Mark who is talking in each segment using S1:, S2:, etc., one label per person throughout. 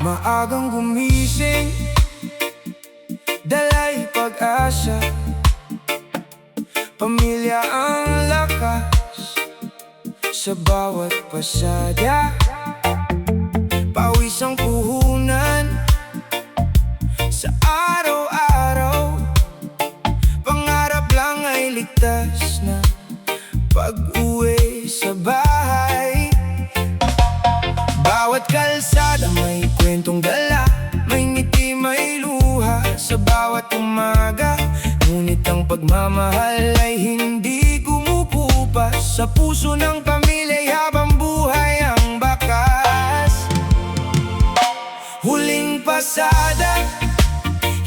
S1: Maagang gumising, dala'y pag-asa. Pamilya ang lakas sa bawat pasada. Pawis ang puhunan sa araw-araw. Pangarap lang ay ligtas na pag-uwi sa bahay. Bawat kalsada may kwentong dala, may ngiti, may luha sa bawat umaga. Ngunit ang pagmamahal ay hindi kumukupas sa puso ng pamilya'y habang buhay ang bakas. Huling pasada,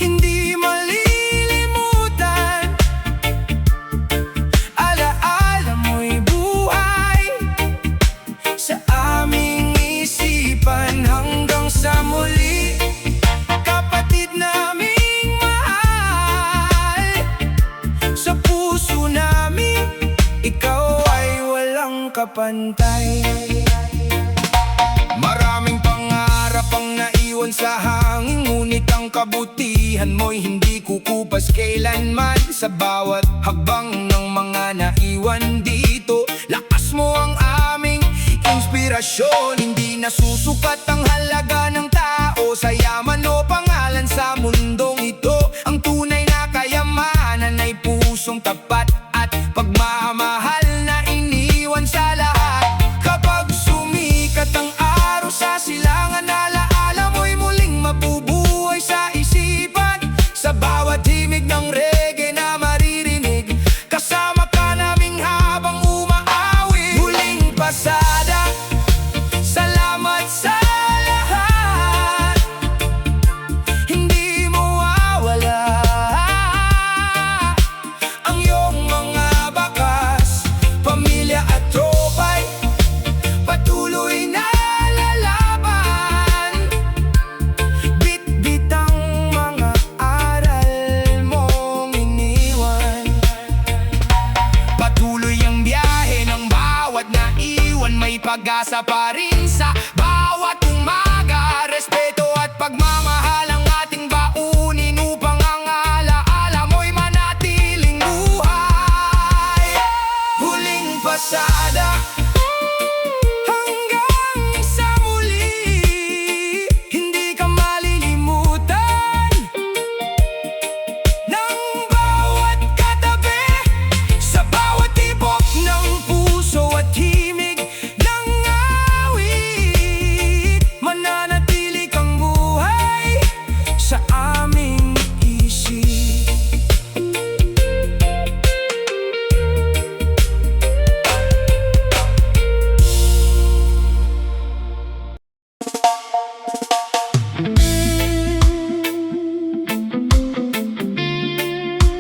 S1: hindi malilimutan. Alaala mo'y buhay sa aming isipan hanggang sa muli. Kapatid naming mahal, sa puso namin ikaw ay walang kapantay. Maraming pangarap ang naiwan sa hangin, ngunit ang kabutihan mo'y hindi kukupas kailanman. Sa bawat hakbang ng mga naiwan dito, lakas mo ang aming inspirasyon. Hindi nasusukat ang halaga ng tao sa yaman o pangalan sa mundong ito. Ang tunay na kayamanan ay pusong tapat at pagmamahal na iniwan sa lahat. Kapag sumikat ang araw sa silangan, alaala mo'y muling mabubuhay sa isipan. Sa bawat himig ng reggae na maririnig, kasama ka naming habang umaawit. Huling pasada, salamat sa lahat, hindi mawawala ang iyong mga bakas. Pamilya at tropa'y patuloy na lalaban. Bit-bit ang mga aral mong iniwan. Patuloy ang biyahe ng bawat naiwan, may pag-asa pa rin sa bawat umaga. Respeto at pagmamahal ang ating baunin upang ang alaala mo'y manatiling buhay. Huling pasada, hanggang sa muli, hindi ka malilimutan ng bawat katabi. Sa bawat tibok ng puso at himig ng awit, mananatili kang buhay sa aming isip.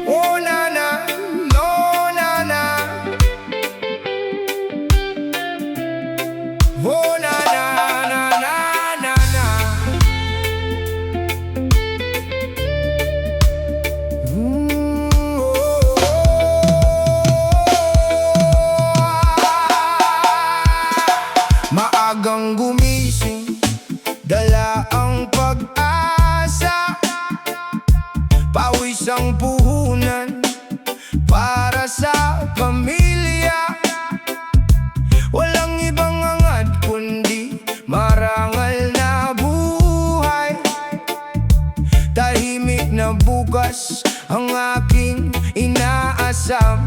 S1: Oh na na, no na na. Oh na na na na na na. Maagang gumising, dala ang pag-asa. Pawis ang puhunan para sa pamilya. Walang ibang hangad kundi marangal na buhay. Tahimik na bukas ang aking inaasam.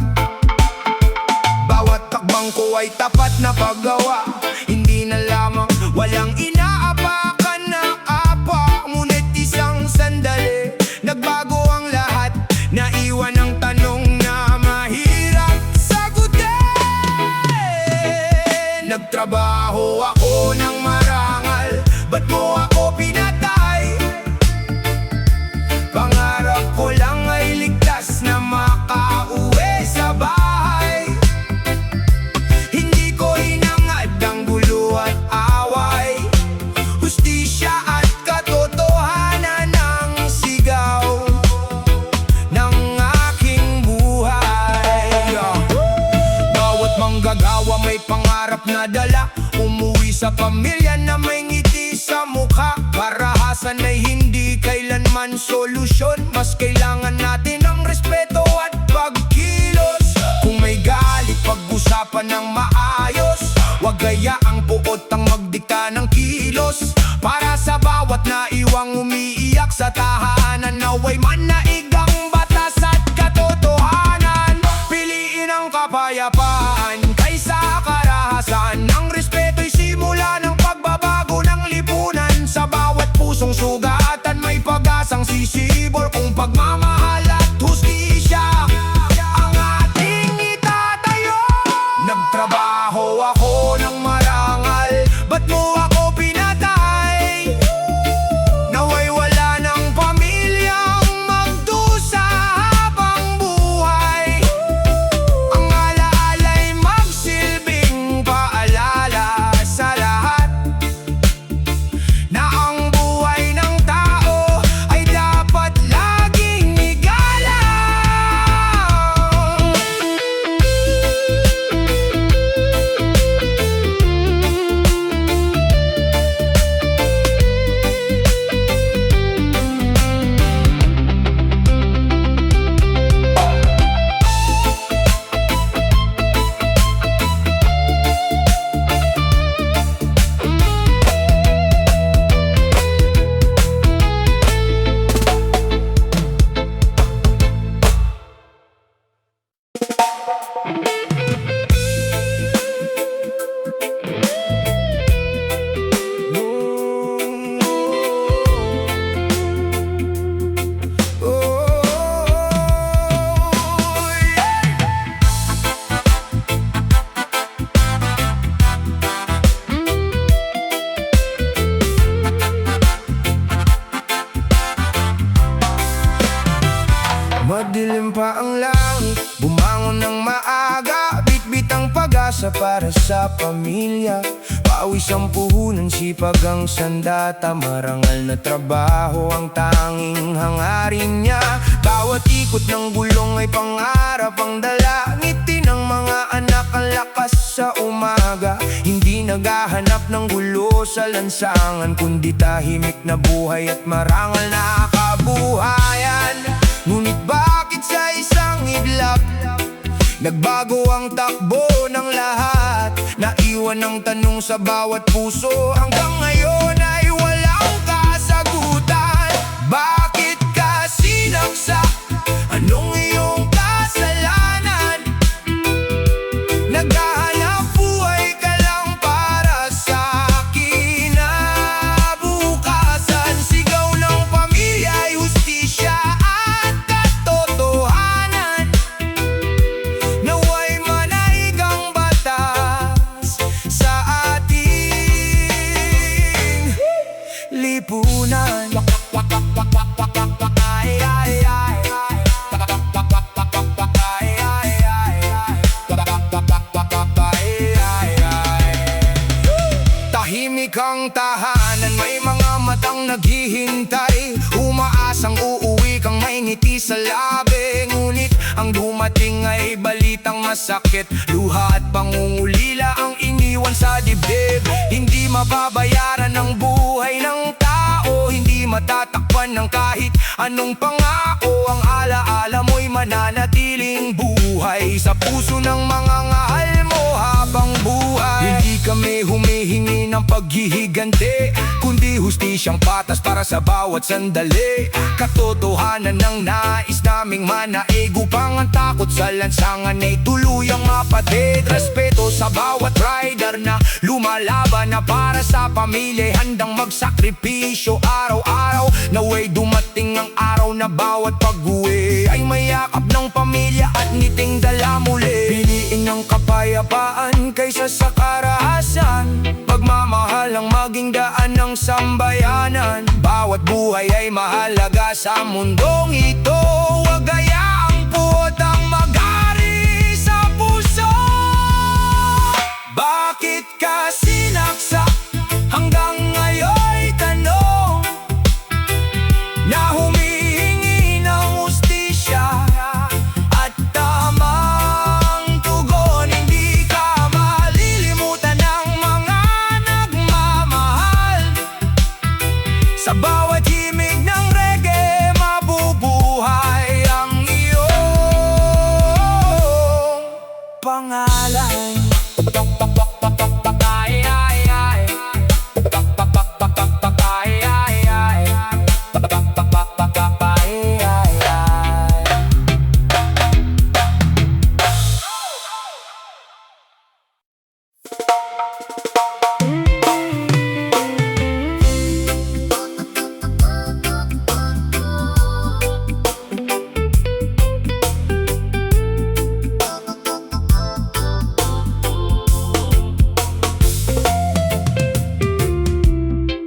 S1: Bawat takbang ko ay tapat na paggawa, hindi na lamang walang inaapakan na apa. Ngunit isang sandali, nagbago ang lahat. Naiwan ang tanong na mahirap sagutin. Nagtrabaho ako ng marangal, ba't mo ako pinatay? Pangarap ko lang ay ligtas na makauwi sa bahay. Hindi ko hinangad sa pamilya na may ngiti sa mukha. Karahasan ay hindi kailanman solusyon. Mas kailangan natin ang respeto at pagkilos. Kung may galit, pag-usapan ng maayos. Huwag gayaang puot ang magdikta ng kilos. Para sa bawat naiwang umiiyak sa tahanan, naway manaigang batas at katotohanan. Piliin ang kapayapaan kaysa karahasan. Ang respeto'y simula ng pagbabago ng lipunan. Sa bawat pusong sugatan may pag-asang sisibol. Kung pagmamahal at hustisya ang ating itatayo. Nagtrabaho ako ng marangal, ba't mo ako pinatay? Naway wala ng pamilyang magdusa habang buhay. Ang alaala'y magsilbing paalala sa lahat na ang buhay ng tao ay dapat laging igalang. Madilim pa ang langit, bumangon ng maaga. Bitbit ang pag-asa para sa pamilya. Pawis ang puhunan, sipag ang sandata. Marangal na trabaho ang tanging hangarin niya. Bawat ikot ng gulong ay pangarap ang dala. Ngiti ng mga anak ang lakas sa umaga. Hindi naghahanap ng gulo sa lansangan, kundi tahimik na buhay at marangal na kabuhayan. Ngunit bakit sa isang iglap nagbago ang takbo ng lahat? Naiwan ang tanong sa bawat puso, hanggang ngayon ay walang kasagutan. Bakit ka sinaksak? Anong iyong kasalanan? Naghahanap buhay ka lang para sa kinabukasan. Sigaw ng pamilya ay hustisya at katotohanan. Naway manaigang batas sa ating lipunan. Tahimik ang tahanan, may mga matang naghihintay. Umaasang uuwi kang may ngiti sa labi. Ngunit ang dumating ay balitang masakit. Luha at pangungulila ang iniwan sa dibdib. Hindi mababayaran ang buhay ng tao, hindi matatakpan ng kahit anong pangako. Ang alaala mo'y mananatiling buhay sa puso ng mga ngahal mo habang buhay. Hindi kami humihingi ng paghihiganti, kundi hustisyang patas para sa bawat sandali. Katotohanan ng nais naming manaig, upang ang takot sa lansangan ay tuluyang mapatid. Respeto sa bawat rider na lumalaban na para sa pamilya, handang magsakripisyo araw-araw. Naway dumating ang araw na bawat pag-uwi ay mayakap ng pamilya at ngiting dala muli. Piliin ang kapayapaan kaysa sa karahasan. Pagmamahal ang maging daan ng sambayanan. Bawat buhay ay mahalaga sa mundong ito. Huwag gayaang puot ang mag-ari sa puso. Bakit ka sinaksak? Hanggang ngayon'y tanong na humihingi ng hustisya at tamang tugon. Hindi ka malilimutan ng mga Sa bawat himig ng reggae, mabubuhay ang iyong pangalan. Ay, ay, ay. Ay, ay, ay. Ay, ay, ay.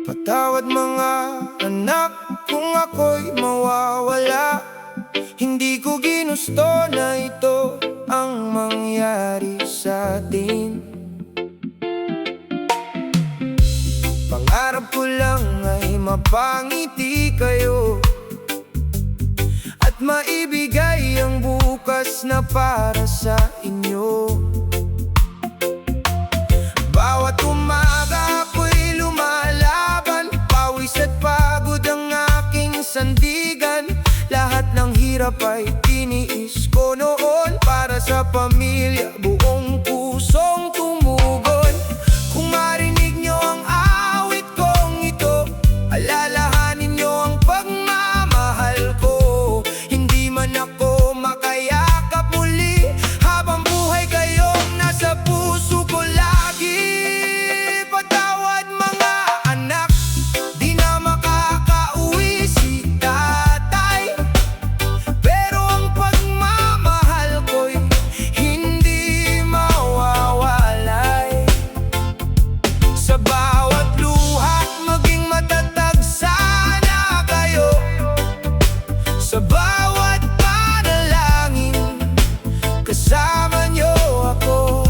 S1: Patawad mga anak kung ako'y mawawala. Hindi ko ginusto na ito ang mangyari sa atin. Pangarap ko lang ay mapangiti kayo at maibigay ang bukas na para sa inyo. Bawat umaga ako'y lumalaban, pawis at pagod ang aking sandigan. Lahat ng hirap ay tiniis ko noon para sa pamilya, buong pusong tumugon. Kung marinig nyo ang awit kong ito, alalahanin nyo ang pagmamahal ko. Hindi man ako makayakap muli, habang buhay kayong nasa puso ko lagi. Patawad mga anak, di na makakauwi si tatay, pero ang pagmamahal ko'y hindi mawawalay. Sa bawat luha, maging matatag sana kayo. Sa bawat panalangin, kasama nyo ako.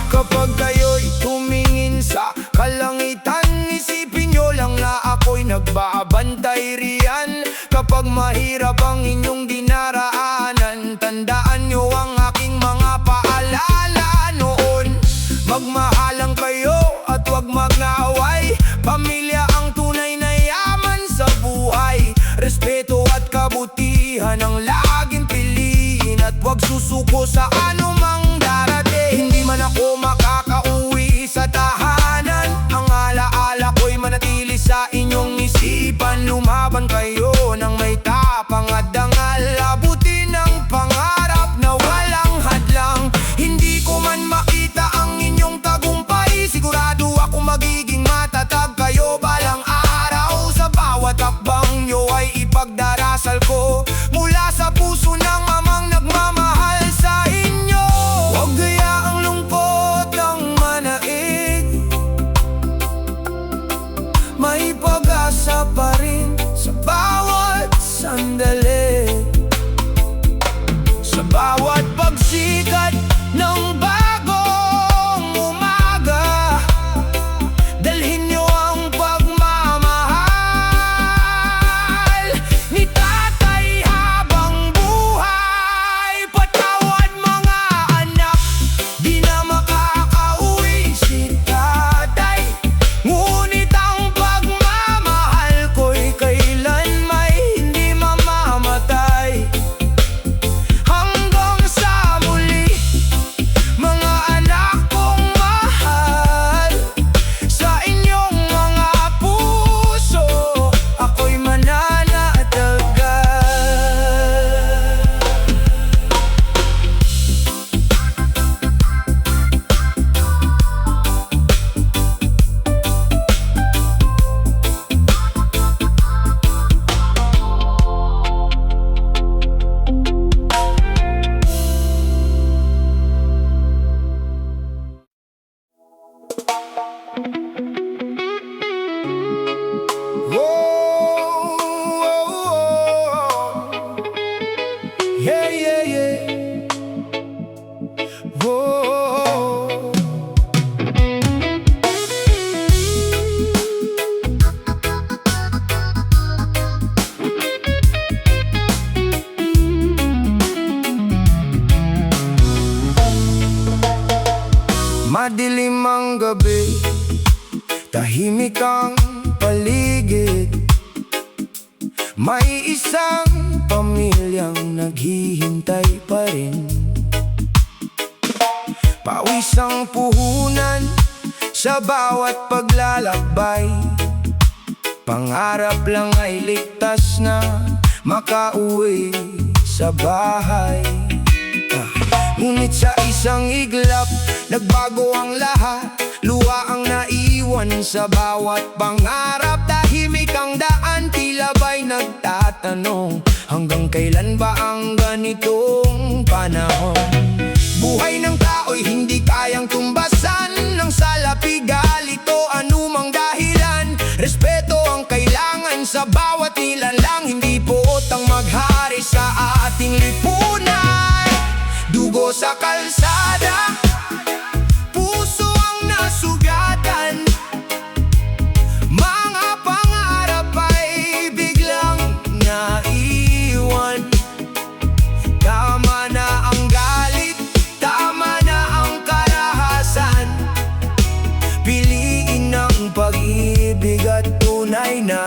S1: Kapag kayo'y tumingin sa kalangitan, isipin nyo lang na ako'y nagbabantay riyan. Kapag mahirap ang inyong dinaraanan, tandaan nyo ang aking mga paalala noon. Magmahalang kayo at huwag mag-away. Pamilya ang tunay na yaman sa buhay. Respeto at kabutihan ang laging piliin, at huwag susuko sa anumang darating. Hindi man ako makakauwi sa tahanan, ang alaala ko'y manatili sa inyong isipan. Lumaban kayo ng may tapang at dangal, abutin ang pangarap na walang hadlang. Hindi ko man makita ang inyong tagumpay, sigurado ako magiging matatag kayo balang araw. Sa bawat hakbang nyo ay ipagdarasal ko, mula sa puso ng amang nagmamahal sa inyo. Huwag hayaang lungkot ang manaig, may pag-asa pa rin sa bawat sandali. Sa bawat pagsikat ng bagong umaga, dalhin nyo ang pagmamahal ni tatay habang buhay. Patawad mga anak, di na makakauwi si tatay, ngunit ang pagmamahal ko'y kailan may hindi mamamatay. Hanggang sa muli, mga anak kong mahal, sa inyong mga puso ako'y mananatagal. Yeah, yeah, yeah. Whoa. Madilim ang gabi, tahimik ang paligid. May isang pamilyang naghihintay pa rin. Pawis ang puhunan sa bawat paglalakbay. Pangarap lang ay ligtas na makauwi sa bahay. Ngunit sa isang iglap, nagbago ang lahat. Luha ang naiwan sa bawat pangarap. Tahimik ang daan, tila ba'y nagtatanong, hanggang kailan ba ang ganitong panahon? Buhay ng tao'y hindi kayang tumbasan ng salapi, galito, anumang dahilan. Respeto ang kailangan sa bawat nilalang, hindi puot ang maghari sa ating lipunan. Dugo sa kalsada, puso ang nasugatan. Mga pangarap ay biglang naiwan. Tama na ang galit, tama na ang karahasan. Piliin ang pag-ibig at tunay na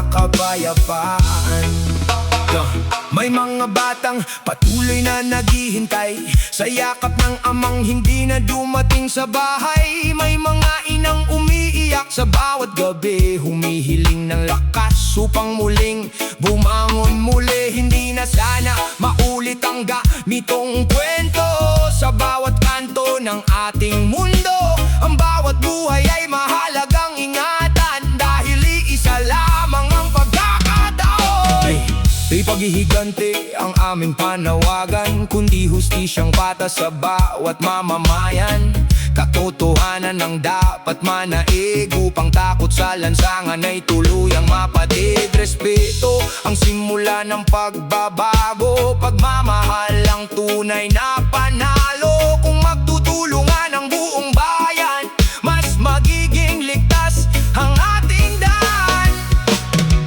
S1: kapayapaan. May mga batang patuloy na naghihintay sa yakap ng amang hindi na dumating sa bahay. May mga inang umiiyak sa bawat gabi, humihiling ng lakas upang muling bumangon muli. Hindi na sana maulit ang ganitong kwento sa bawat kanto ng ating mundo. Ang bawat buhay ay mahalagang ingatan, dahil iisa lamang ang pagkakataon. Di paghihigante ang aming panawagan, kundi hustisyang patas sa bawat mamamayan. Katotohanan ang dapat manaig, upang takot sa lansangan ay tuluyang mapatid. Respeto ang simula ng pagbabago, pagmamahal ang tunay na panalo. Kung magtutulungan ang buong bayan, mas magiging ligtas ang ating daan.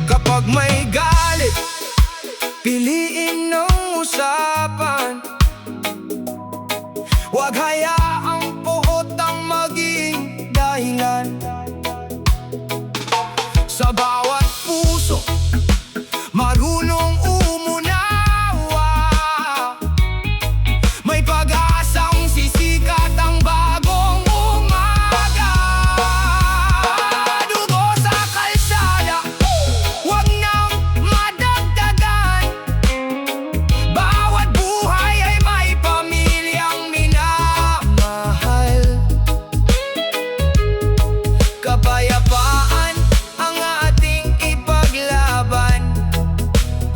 S1: Kapag may galit, piliin ng usapan. Huwag hayaang puot ang maging dahilan. Sa bawat puso, marunong umunawa. May pag-asang sisikat ang bagong umaga. Dugo sa kalsada, huwag nang madagdagan. Bawat buhay ay may pamilyang minamahal. Kapayapaan ang ating ipaglaban,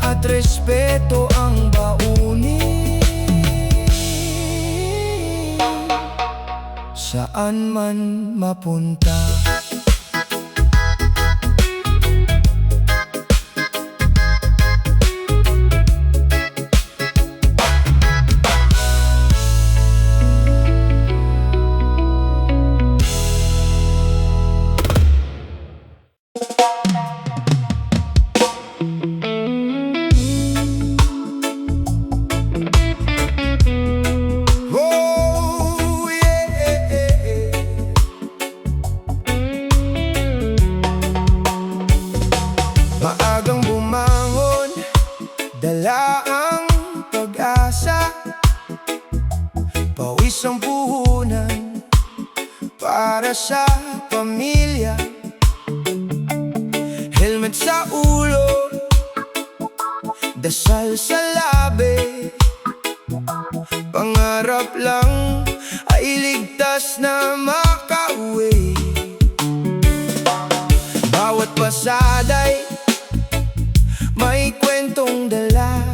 S1: at respeto ang baunin. Saan man mapunta, oh yeah. Maagang bumangon, dala ang pag-asa. Pawis ang puhunan para sa pamilya. Helmet sa ulo, dasal sa labi. Pangarap lang ay ligtas na makauwi. Bawat pasada'y may kwentong dala.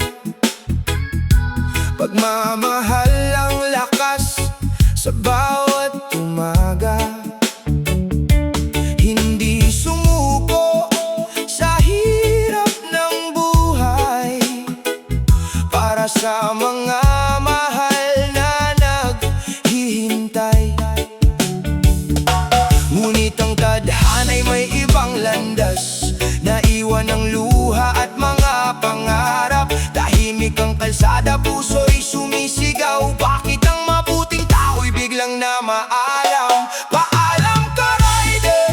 S1: Pagmamahal ang lakas sa bawat umaga. Hindi sumuko sa hirap ng buhay, para sa mga mahal na naghihintay. Ngunit ang tadhana'y may ibang landas, naiwan ang luha at mga pangarap. Tahimik ang kalsada, puso'y sumisigaw. Bakit ang mabuting tao'y biglang na maalam? Paalam ka, rider,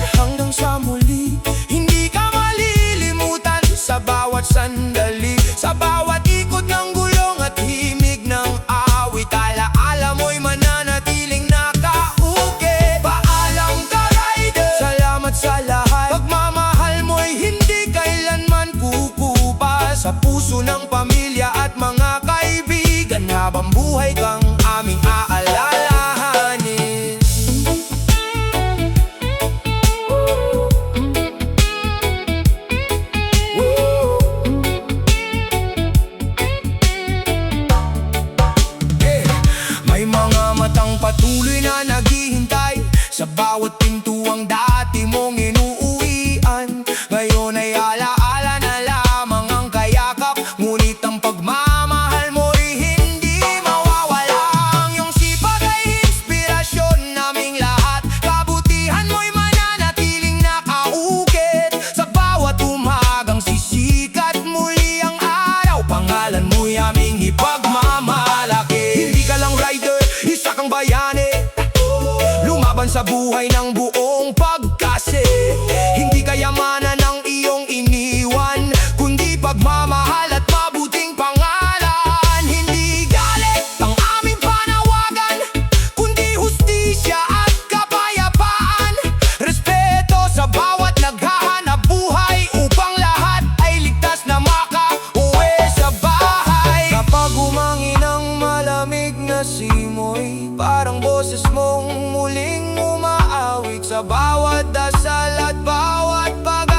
S1: puso ng pamilya at mga kaibigan. Habang buhay kang aming aalalahanin. May mga matang patuloy na naghihintay sa bawat pintuang dati mong inuuwian. Ngayon ay alaala na lamang ang kayakap, ngunit ang pagmamahal mo'y hindi mawawala. Ang iyong sipag ay inspirasyon naming lahat. Kabutihan mo'y mananatiling nakaukit sa bawat umagang sisikat muli ang araw. Pangalan mo'y aming ipagmamalaki. Hindi ka lang rider, isa kang bayani, lumaban sa buhay ng buong pagkasi. Hindi kayamanan ang iyong iniwan, kundi pagmamahal at mabuting pangalan. Hindi galit ang aming panawagan, kundi hustisya at kapayapaan. Respeto sa bawat naghahanap buhay, upang lahat ay ligtas na makauwi sa bahay. Kapag humangin ang malamig na simoy, parang boses mong muling umaawit sa bawat dasal at bawat pag